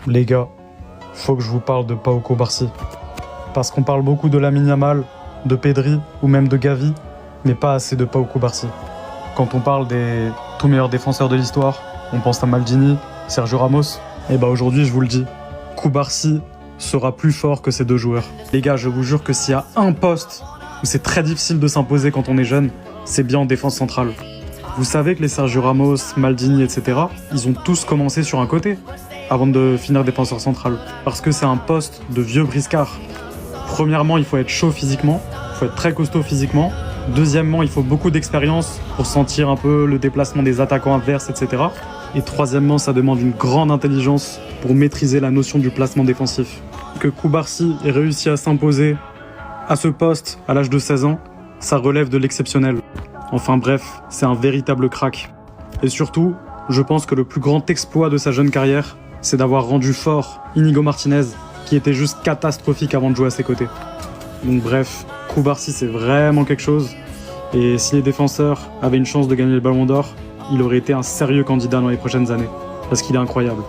Les gars, faut que je vous parle de Pau Cubarsí. Parce qu'on parle beaucoup de Lamine Yamal, de Pedri ou même de Gavi, mais pas assez de Pau Cubarsí. Quand on parle des tout meilleurs défenseurs de l'histoire, on pense à Maldini, Sergio Ramos. Et bah aujourd'hui, je vous le dis, Cubarsí sera plus fort que ces deux joueurs. Les gars, je vous jure que s'il y a un poste où c'est très difficile de s'imposer quand on est jeune, c'est bien en défense centrale. Vous savez que les Sergio Ramos, Maldini, etc., ils ont tous commencé sur un côté avant de finir défenseur central. Parce que c'est un poste de vieux briscard. Premièrement, il faut être chaud physiquement, il faut être très costaud physiquement. Deuxièmement, il faut beaucoup d'expérience pour sentir un peu le déplacement des attaquants adverses, etc. Et troisièmement, ça demande une grande intelligence pour maîtriser la notion du placement défensif. Que Cubarsí ait réussi à s'imposer à ce poste à l'âge de 16 ans, ça relève de l'exceptionnel. Enfin bref, c'est un véritable crack. Et surtout, je pense que le plus grand exploit de sa jeune carrière, c'est d'avoir rendu fort Íñigo Martínez, qui était juste catastrophique avant de jouer à ses côtés. Donc bref, Cubarsí c'est vraiment quelque chose. Et si les défenseurs avaient une chance de gagner le Ballon d'Or, il aurait été un sérieux candidat dans les prochaines années. Parce qu'il est incroyable.